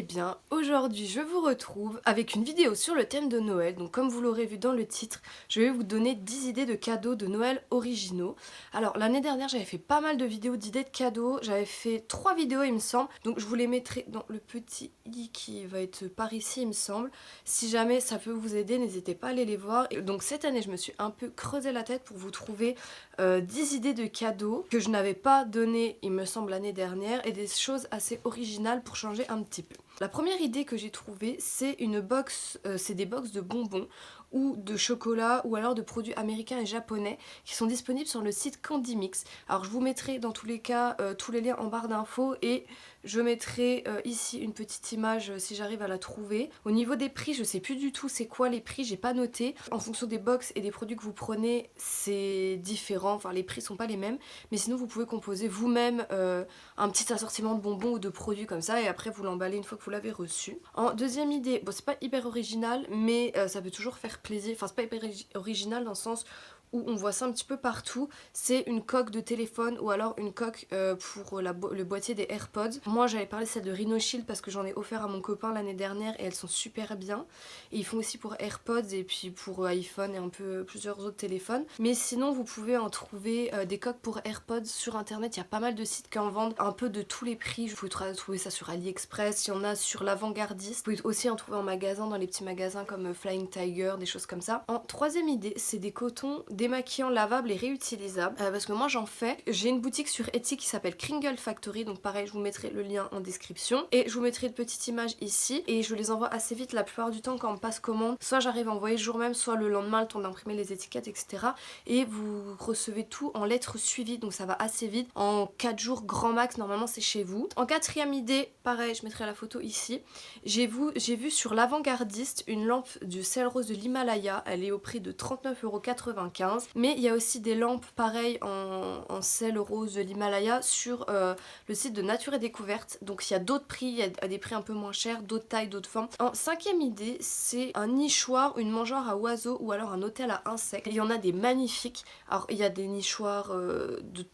allez bien. Aujourd'hui je vous retrouve avec une vidéo sur le thème de Noël. Donc comme vous l'aurez vu dans le titre, je vais vous donner 10 idées de cadeaux de Noël originaux. Alors l'année dernière j'avais fait pas mal de vidéos d'idées de cadeaux, j'avais fait 3 vidéos il me semble. Donc je vous les mettrai dans le petit i qui va être par ici il me semble. Si jamais ça peut vous aider, n'hésitez pas à aller les voir. Et donc cette année je me suis un peu creusé la tête pour vous trouver 10 idées de cadeaux que je n'avais pas donné il me semble l'année dernière et des choses assez originales pour changer un petit peu. La première idée que j'ai trouvée, c'est une box, c'est des box de bonbons ou de chocolat ou alors de produits américains et japonais qui sont disponibles sur le site Candy Mix. Alors je vous mettrai dans tous les cas tous les liens en barre d'infos et je mettrai ici une petite image si j'arrive à la trouver. Au niveau des prix, je sais plus du tout c'est quoi les prix, j'ai pas noté. En fonction des box et des produits que vous prenez, c'est différent, enfin les prix sont pas les mêmes, mais sinon vous pouvez composer vous-même un petit assortiment de bonbons ou de produits comme ça et après vous l'emballez une fois que vous l'avez reçu. En deuxième idée, bon c'est pas hyper original mais ça peut toujours faire plaisir, enfin c'est pas hyper original dans le sens où on voit ça un petit peu partout, c'est une coque de téléphone ou alors une coque pour le boîtier des AirPods. Moi j'avais parlé celle de Rhino Shield parce que j'en ai offert à mon copain l'année dernière et elles sont super bien. Et ils font aussi pour AirPods et puis pour iPhone et un peu plusieurs autres téléphones. Mais sinon vous pouvez en trouver des coques pour AirPods sur internet, il y a pas mal de sites qui en vendent un peu de tous les prix. Vous pouvez trouver ça sur AliExpress, il y en a sur l'Avant-Gardiste. Vous pouvez aussi en trouver en magasin, dans les petits magasins comme Flying Tiger, des choses comme ça. En troisième idée, c'est des cotons démaquillants lavables et réutilisables parce que moi j'en fais. J'ai une boutique sur Etsy qui s'appelle Kringle Factory, donc pareil je vous mettrai le lien en description et je vous mettrai une petite image ici et je les envoie assez vite la plupart du temps quand on me passe commande. Soit j'arrive à envoyer le jour même, soit le lendemain, le temps d'imprimer les étiquettes, etc. Et vous recevez tout en lettres suivies, donc ça va assez vite. En 4 jours grand max, normalement c'est chez vous. En quatrième idée, pareil, je mettrai la photo ici. J'ai vu sur l'Avant-Gardiste une lampe du sel rose de l'Himalaya. Elle est au prix de 39,95 €. Mais il y a aussi des lampes pareilles en sel rose de l'Himalaya sur le site de Nature et Découverte. Donc il y a d'autres prix, il y a des prix un peu moins chers, d'autres tailles, d'autres formes. En cinquième idée, c'est un nichoir, une mangeoire à oiseaux ou alors un hôtel à insectes. Il y en a des magnifiques. Alors il y a des nichoirs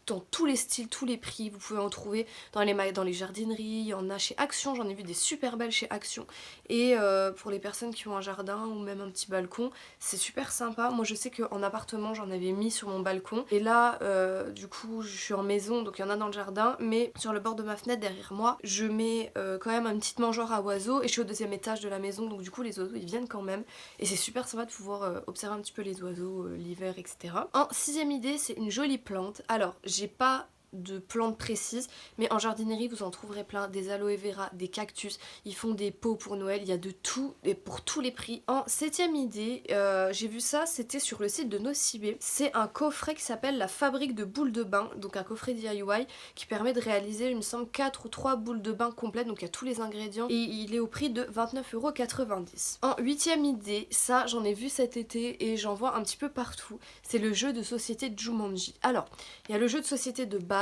dans tous les styles, tous les prix. Vous pouvez en trouver dans les jardineries, il y en a chez Action, j'en ai vu des super belles chez Action. Et pour les personnes qui ont un jardin ou même un petit balcon, c'est super sympa. Moi je sais qu'en appartement j'en avais mis sur mon balcon. Et là du coup je suis en maison donc il y en a dans le jardin. Mais sur le bord de ma fenêtre derrière moi, je mets quand même une petite mangeoire à oiseaux. Et je suis au deuxième étage de la maison donc du coup les oiseaux ils viennent quand même. Et c'est super sympa de pouvoir observer un petit peu les oiseaux l'hiver, etc. En sixième idée, c'est une jolie plante. Alors j'ai pas de plantes précises, mais en jardinerie vous en trouverez plein, des aloe vera, des cactus, ils font des pots pour Noël, il y a de tout et pour tous les prix. En septième idée, j'ai vu ça, c'était sur le site de Nocibé, c'est un coffret qui s'appelle la fabrique de boules de bain, donc un coffret DIY qui permet de réaliser il me semble 4 ou 3 boules de bain complètes, donc il y a tous les ingrédients et il est au prix de 29,90 €. En huitième idée, ça j'en ai vu cet été et j'en vois un petit peu partout, c'est le jeu de société Jumanji. Alors, il y a le jeu de société de base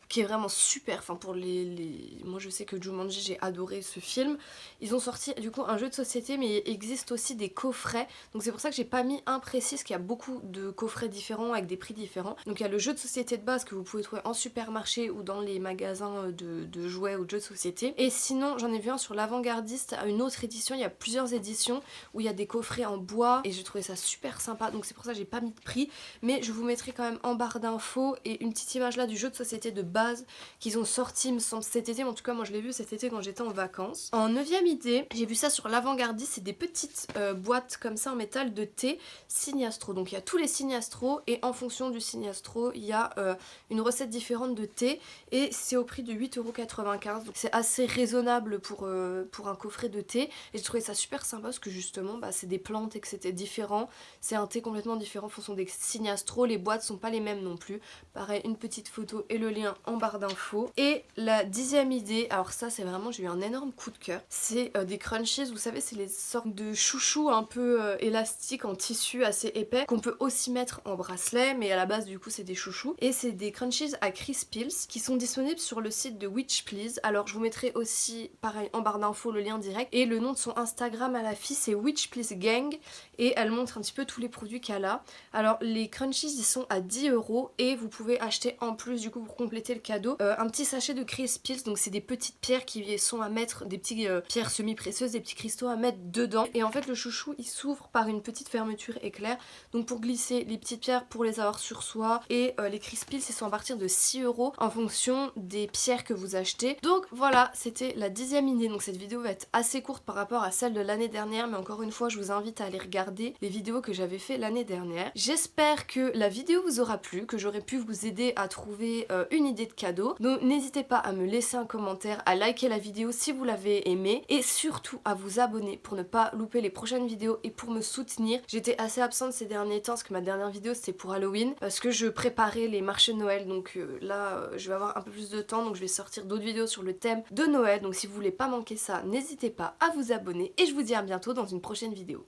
qui est vraiment super, enfin pour moi je sais que Jumanji j'ai adoré ce film. Ils ont sorti du coup un jeu de société mais il existe aussi des coffrets, donc c'est pour ça que j'ai pas mis un précis parce qu'il y a beaucoup de coffrets différents avec des prix différents. Donc il y a le jeu de société de base que vous pouvez trouver en supermarché ou dans les magasins de jouets ou de jeux de société, et sinon j'en ai vu un sur l'Avant-Gardiste, une autre édition, il y a plusieurs éditions où il y a des coffrets en bois et j'ai trouvé ça super sympa, donc c'est pour ça que j'ai pas mis de prix, mais je vous mettrai quand même en barre d'infos et une petite image là du jeu de société de base qu'ils ont sorti me semble cet été, mais en tout cas moi je l'ai vu cet été quand j'étais en vacances. En neuvième idée, j'ai vu ça sur l'Avant-Gardiste, c'est des petites boîtes comme ça en métal de thé signe astro, donc il y a tous les signes astro et en fonction du signe astro il y a une recette différente de thé et c'est au prix de 8,95 €, donc c'est assez raisonnable pour un coffret de thé et j'ai trouvé ça super sympa parce que justement c'est des plantes et que c'était différent, c'est un thé complètement différent en fonction des signes astro, les boîtes sont pas les mêmes non plus. Pareil, une petite photo et le lien en barre d'infos. Et la dixième idée, alors ça c'est vraiment, j'ai eu un énorme coup de cœur, c'est des crunchies, vous savez c'est les sortes de chouchous un peu élastiques en tissu assez épais qu'on peut aussi mettre en bracelet, mais à la base du coup c'est des chouchous. Et c'est des crunchies à Chris Pills qui sont disponibles sur le site de Witch Please. Alors je vous mettrai aussi pareil en barre d'infos le lien direct et le nom de son Instagram à la fille c'est Witch Please Gang et elle montre un petit peu tous les produits qu'elle a. Alors les crunchies ils sont à 10 € et vous pouvez acheter en plus du coup pour compléter cadeau un petit sachet de Crispils, donc c'est des petites pierres qui sont à mettre, des petites pierres semi-précieuses, des petits cristaux à mettre dedans. Et en fait le chouchou il s'ouvre par une petite fermeture éclair, donc pour glisser les petites pierres pour les avoir sur soi. Et les Crispils ils sont à partir de 6 € en fonction des pierres que vous achetez. Donc voilà, c'était la 10e idée. Donc cette vidéo va être assez courte par rapport à celle de l'année dernière, mais encore une fois je vous invite à aller regarder les vidéos que j'avais fait l'année dernière. J'espère que la vidéo vous aura plu, que j'aurai pu vous aider à trouver une idée de cadeau. Donc n'hésitez pas à me laisser un commentaire, à liker la vidéo si vous l'avez aimée et surtout à vous abonner pour ne pas louper les prochaines vidéos et pour me soutenir. J'étais assez absente ces derniers temps parce que ma dernière vidéo c'était pour Halloween, parce que je préparais les marchés de Noël. Donc là je vais avoir un peu plus de temps, donc je vais sortir d'autres vidéos sur le thème de Noël. Donc si vous voulez pas manquer ça, n'hésitez pas à vous abonner et je vous dis à bientôt dans une prochaine vidéo.